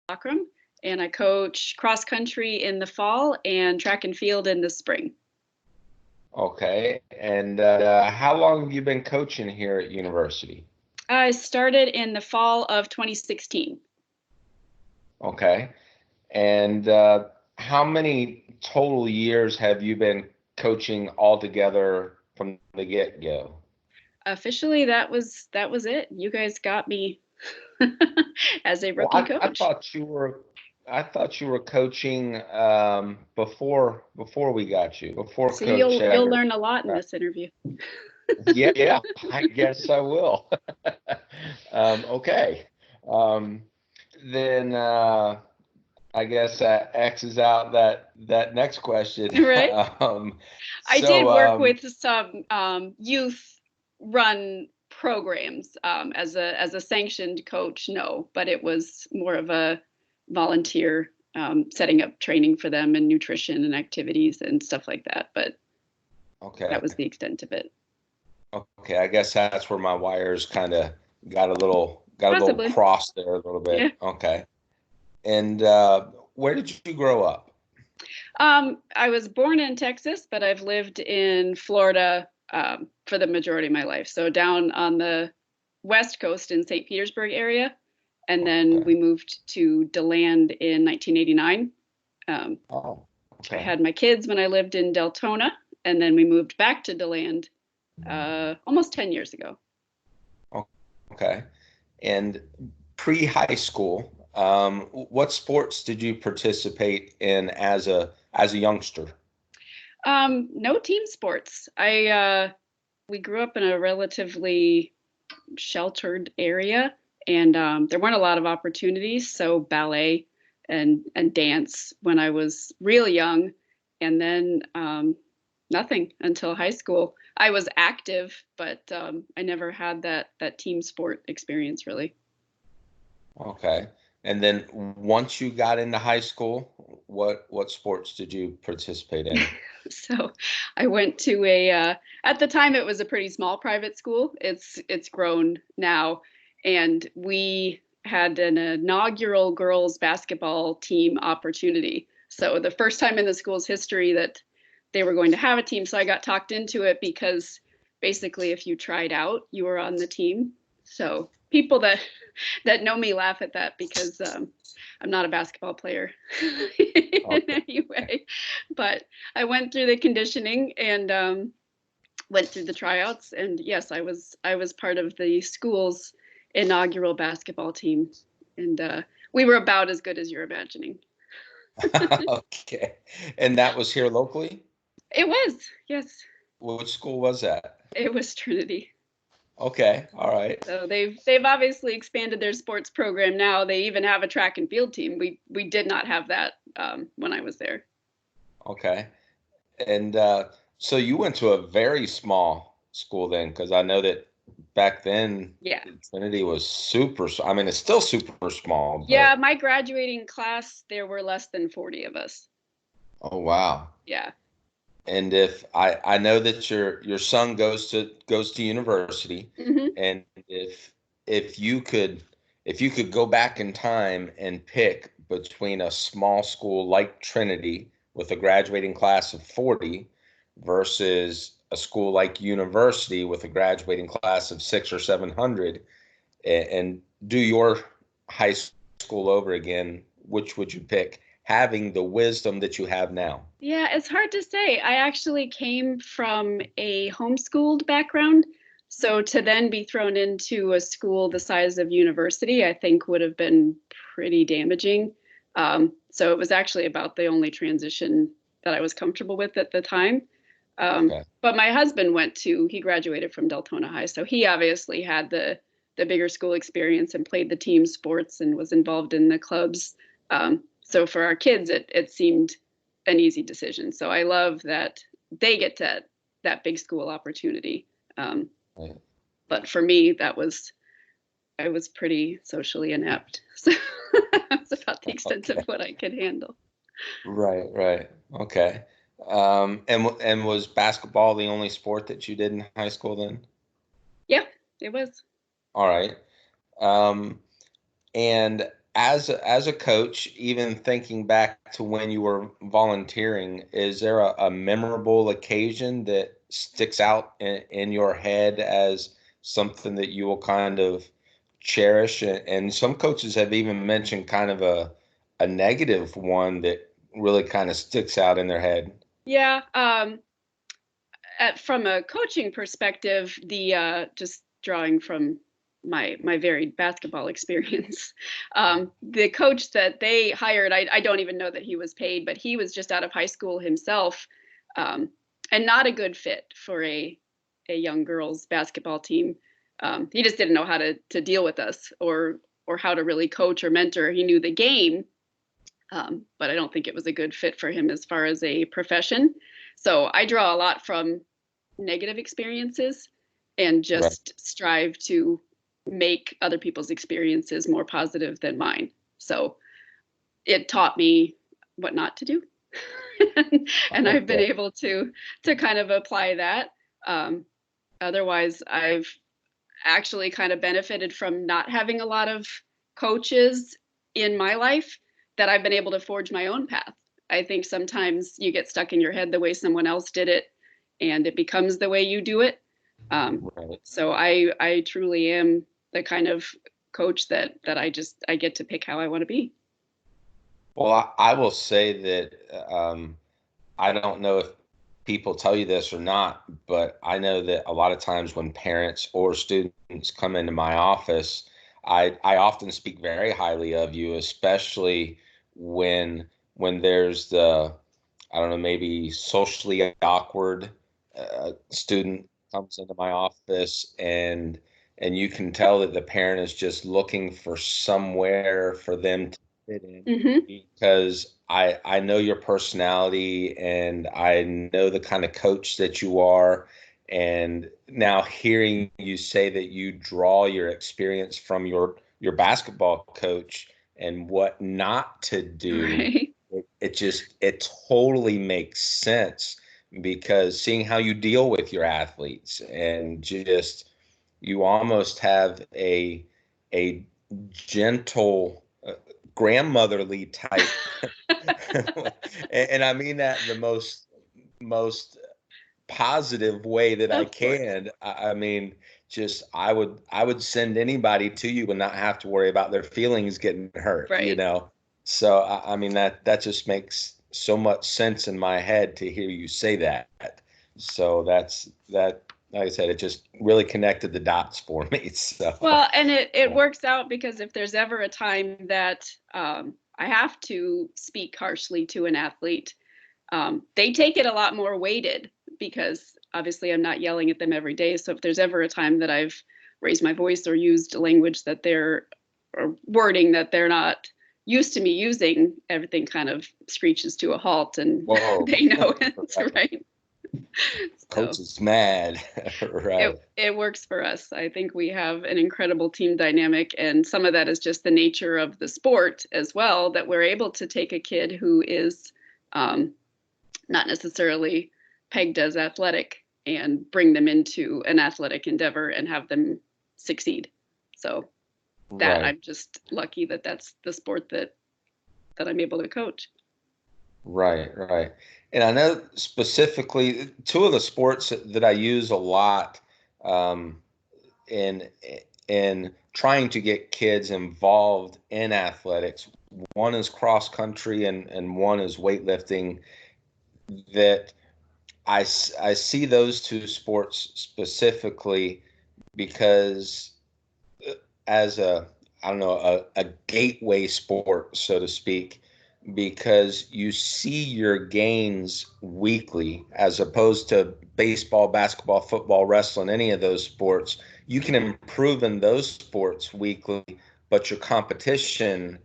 Lockrem, and I coach cross country in the fall and track and field in the spring. Okay. And how long have you been coaching here at university? I started in the fall of 2016. Okay. And how many total years have you been coaching altogether from the get-go? Officially, that was it. You guys got me as a Well, rookie I coach. thought you were coaching before we got you, before So Coach you'll Egger. learn a lot in this interview. Yeah, yeah, I guess I will. Okay. Um, then I guess that X's out that next question. Right? Um, I did so work with some youth run programs as a sanctioned coach, no, but it was more of a volunteer, setting up training for them and nutrition and activities and stuff like that. But that okay, was the extent of it. okay, I guess that's where my wires kind of got a little Possibly. crossed there a little Yeah. bit. Okay. And where did you grow up? I was born in Texas, but I've lived in Florida for the majority of my life. So down on the West Coast in St. Petersburg area, and then Okay. we moved to DeLand in 1989. Um, Oh, I okay. had my kids when I lived in Deltona, and then we moved back to DeLand almost 10 years ago. Okay. And pre-high school, what sports did you participate in as a youngster? No team sports. We grew up in a relatively sheltered area, and there weren't a lot of opportunities. So ballet and dance when I was real young, and then nothing until high school. I was active, but I never had that team sport experience really. Okay. And then once you got into high school, what sports did you participate in? So I went to a at the time it was a pretty small private school. It's grown now, and we had an inaugural girls basketball team opportunity. So the first time in the school's history that they were going to have a team. So I got talked into it because basically if you tried out, you were on the team. So people that know me laugh at that because I'm not a basketball player in Okay. any way. But I went through the conditioning and went through the tryouts, and yes, I was part of the school's inaugural basketball team, and we were about as good as you're imagining. Okay. And that was here locally? It was, yes, Which school was that? it was Trinity. Okay. All right. So they've obviously expanded their sports program now. They even have a track and field team. We did not have that when I was there. Okay. And so you went to a very small school then, because I know that back then Yeah. Trinity was I mean, it's still super small, Yeah, but my graduating class, there were less than 40 of us. oh wow. Yeah. And if I know that your son goes to university, Hmm. and if you could if you could go back in time and pick between a small school like Trinity with a graduating class of 40 versus a school like university with a graduating class of 6 or 700, and do your high school over again, which would you pick, having the wisdom that you have now? Yeah, it's hard to say. I actually came from a homeschooled background. So to then be thrown into a school the size of university, I think would have been pretty damaging. So it was actually about the only transition that I was comfortable with at the time. Okay. But my husband he graduated from Deltona High. So he obviously had the bigger school experience and played the team sports and was involved in the clubs. So for our kids, it seemed an easy decision. So I love that they get that big school opportunity. Um, Right. but for me, I was pretty socially inept. So that's about the extent of Okay. what I could handle. Right, right. Okay. And was basketball the only sport that you did in high school then? Yeah, it was. All right. Um, and as a coach, even thinking back to when you were volunteering, is there a memorable occasion that sticks out in your head as something that you will kind of cherish? And some coaches have even mentioned kind of a negative one that really kind of sticks out in their head. Yeah. From a coaching perspective, the just drawing from my varied basketball experience, the coach that they hired, I don't even know that he was paid, but he was just out of high school himself, um, and not a good fit for a young girls basketball team. He just didn't know how to deal with us, or how to really coach or mentor. He knew the game, but I don't think it was a good fit for him as far as a profession. So I draw a lot from negative experiences and Right. just strive to make other people's experiences more positive than mine. So it taught me what not to do. And I've been Okay. able to kind of apply that. Um, Otherwise, I've actually kind of benefited from not having a lot of coaches in my life, that I've been able to forge my own path. I think sometimes you get stuck in your head the way someone else did it, and it becomes the way you do it. Um, Right. so I truly am the kind of coach that I get to pick how I want to be. Well, I will say that I don't know if people tell you this or not, but I know that a lot of times when parents or students come into my office, I often speak very highly of you, especially when there's the, I don't know, maybe socially awkward student comes into my office, and you can tell that the parent is just looking for somewhere for them to fit in, Hmm. because I know your personality and I know the kind of coach that you are. And now hearing you say that you draw your experience from your basketball coach and what not to do, Right. it totally makes sense, because seeing how you deal with your athletes, and just you almost have a gentle grandmotherly type and I mean that the most positive way that I Of course. can. I mean, just I would send anybody to you and not have to worry about their feelings getting hurt, you Right. know. So I mean that just makes so much sense in my head to hear you say that. So that, like I said, it just really connected the dots for me. So Well, and it works out, because if there's ever a time that I have to speak harshly to an athlete, they take it a lot more weighted, because obviously I'm not yelling at them every day. So if there's ever a time that I've raised my voice or used language that they're, or wording that they're not used to me using, everything kind of screeches to a halt, and whoa. they know it's Right. right. Coach So is mad. it Right. it works for us. I think we have an incredible team dynamic, and some of that is just the nature of the sport as well, that we're able to take a kid who is um, not necessarily pegged as athletic, and bring them into an athletic endeavor and have them succeed. So that Right. I'm just lucky that that's the sport that I'm able to coach. Right, right. And I know specifically two of the sports that I use a lot um, in in trying to get kids involved in athletics. One is cross country and one is weightlifting. That I see those two sports specifically because as a, I don't know, a gateway sport, so to speak, because you see your gains weekly as opposed to baseball, basketball, football, wrestling, any of those sports. You can improve in those sports weekly, but your competition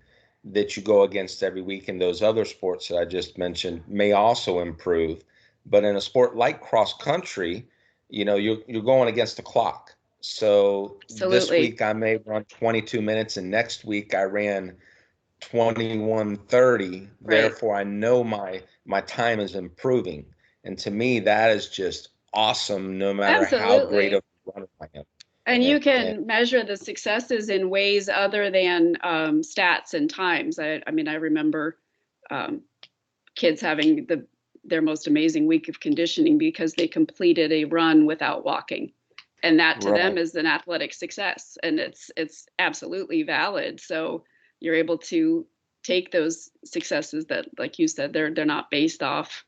that you go against every week in those other sports that I just mentioned may also improve. But in a sport like cross country, you're going against the clock. So this Absolutely. week I may run 22 minutes, and next week I ran 21:30. Right. Therefore, I know my time is improving. And to me, that is just awesome, no matter how great Absolutely. of a runner I am. And you can measure the successes in ways other than stats and times. I mean, I remember kids having their most amazing week of conditioning because they completed a run without walking. And that to them is an athletic success. And it's absolutely valid. So you're able to take those successes that, like you said, they're not based off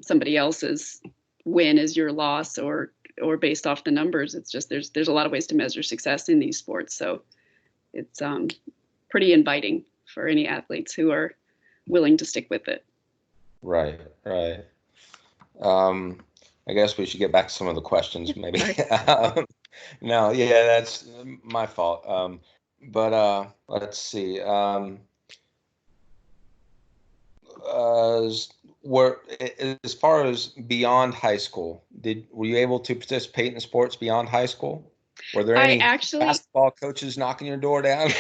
somebody else's win is your loss or based off the numbers. It's just there's a lot of ways to measure success in these sports. So it's pretty inviting for any athletes who are willing to stick with it. Right. I guess we should get back to some of the questions, maybe. No, yeah, that's my fault. But let's see. Were as far as beyond high school, were you able to participate in sports beyond high school? Were there any basketball coaches knocking your door down?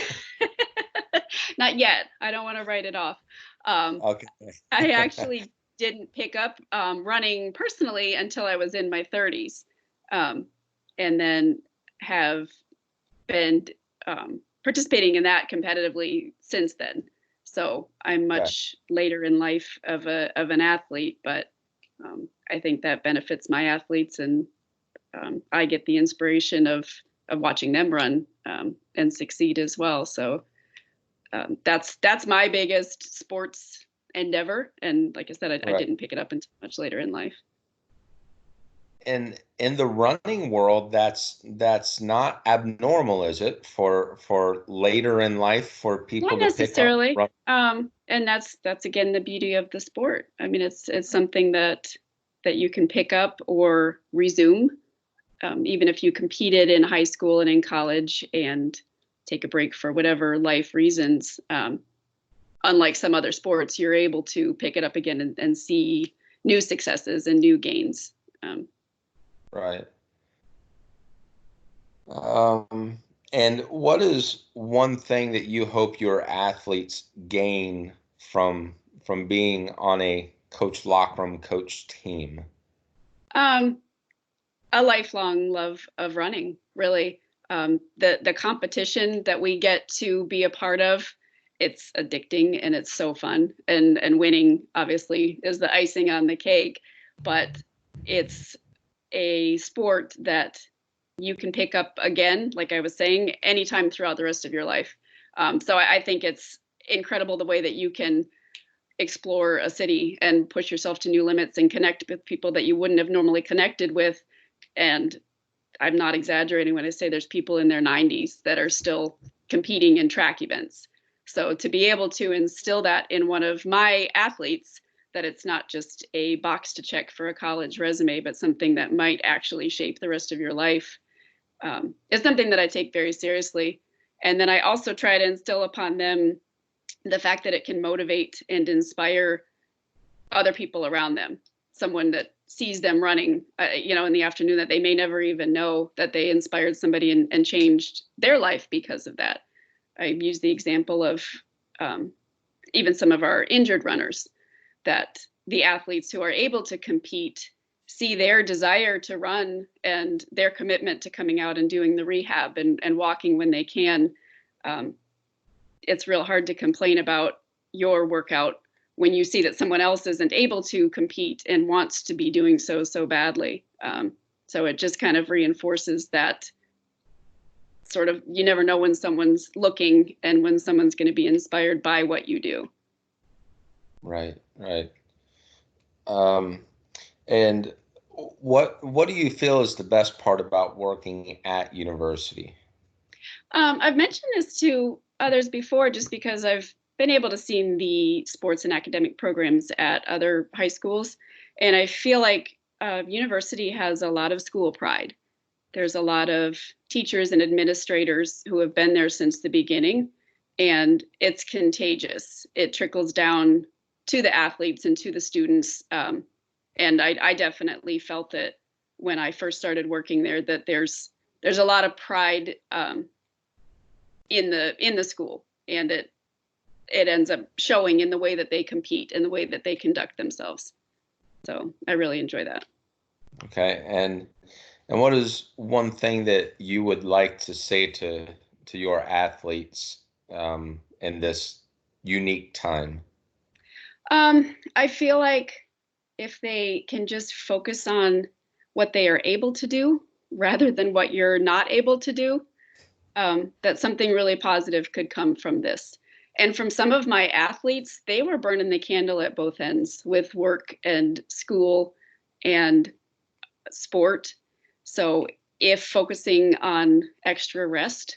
Not yet. I don't want to write it off. Okay. I actually didn't pick up running personally until I was in my 30s, and then have been participating in that competitively since then. So I'm much later in life of an athlete, but I think that benefits my athletes, and I get the inspiration of watching them run and succeed as well. So that's my biggest sports endeavor, and like I said, I didn't pick it up until much later in life. And in the running world, that's not abnormal, is it, for later in life for people not necessarily to pick up and that's again the beauty of the sport. I mean, it's something that you can pick up or resume, even if you competed in high school and in college and take a break for whatever life reasons. Unlike some other sports, you're able to pick it up again and see new successes and new gains. Right. And what is one thing that you hope your athletes gain from being on a Coach Lockrem coach team? A lifelong love of running, really. The competition that we get to be a part of, it's addicting and it's so fun. And winning obviously is the icing on the cake, but it's a sport that you can pick up again, like I was saying, anytime throughout the rest of your life. So I think it's incredible the way that you can explore a city and push yourself to new limits and connect with people that you wouldn't have normally connected with. And I'm not exaggerating when I say there's people in their 90s that are still competing in track events. So to be able to instill that in one of my athletes, that it's not just a box to check for a college resume, but something that might actually shape the rest of your life, is something that I take very seriously. And then I also try to instill upon them the fact that it can motivate and inspire other people around them. Someone that sees them running, in the afternoon, that they may never even know that they inspired somebody and changed their life because of that. I use the example of even some of our injured runners, that the athletes who are able to compete see their desire to run and their commitment to coming out and doing the rehab and walking when they can. It's real hard to complain about your workout when you see that someone else isn't able to compete and wants to be doing so badly. So it just kind of reinforces that sort of, you never know when someone's looking and when someone's going to be inspired by what you do. Right. And what do you feel is the best part about working at university? I've mentioned this to others before, just because I've been able to see the sports and academic programs at other high schools, and I feel like university has a lot of school pride. There's a lot of teachers and administrators who have been there since the beginning, and it's contagious. It trickles down to the athletes and to the students. And I definitely felt it when I first started working there, that there's a lot of pride in the school, and it ends up showing in the way that they compete and the way that they conduct themselves. So I really enjoy that. Okay. And what is one thing that you would like to say to your athletes in this unique time? I feel like if they can just focus on what they are able to do rather than what you're not able to do, that something really positive could come from this. And from some of my athletes, they were burning the candle at both ends with work and school and sport. So if focusing on extra rest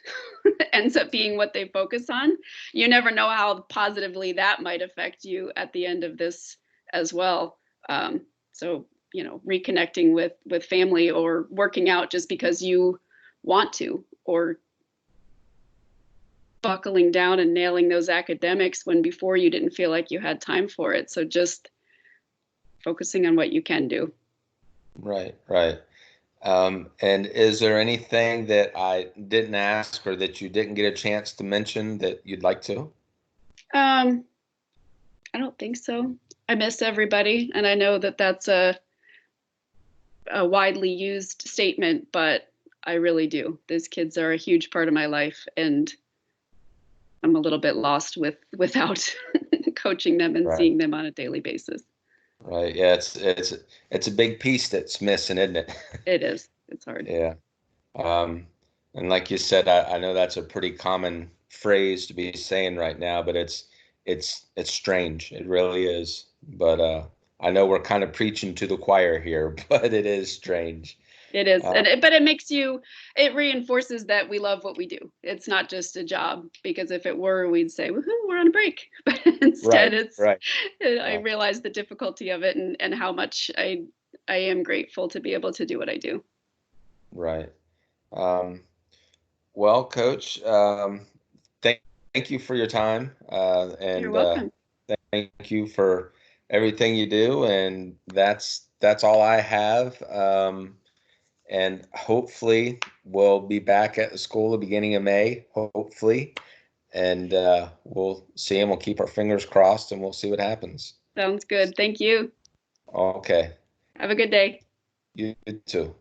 ends up being what they focus on, you never know how positively that might affect you at the end of this as well. So reconnecting with family or working out just because you want to, or buckling down and nailing those academics when before you didn't feel like you had time for it. So just focusing on what you can do. Right, right. And is there anything that I didn't ask or that you didn't get a chance to mention that you'd like to? Um, I don't think so. I miss everybody, and I know that that's a widely used statement, but I really do. These kids are a huge part of my life, and I'm a little bit lost without coaching them and Right, seeing them on a daily basis. right. Yeah, it's a big piece that's missing, isn't it? It is. It's hard. Yeah. Um, and like you said, I know that's a pretty common phrase to be saying right now, but it's strange. It really is. But I know we're kind of preaching to the choir here, but it is strange. It is, Uh, but it makes you. It reinforces that we love what we do. It's not just a job, because if it were, we'd say, "Woohoo, we're on a break." But instead, right, it's. right. I Yeah, realize the difficulty of it, and how much I am grateful to be able to do what I do. right. Um, well, Coach, thank thank you for your time, You're and welcome. thank you for everything you do. And that's all I have. And hopefully we'll be back at the school the beginning of May, hopefully, and we'll see and we'll keep our fingers crossed and we'll see what happens. Sounds good. Thank you. Okay, Have a good day. you too.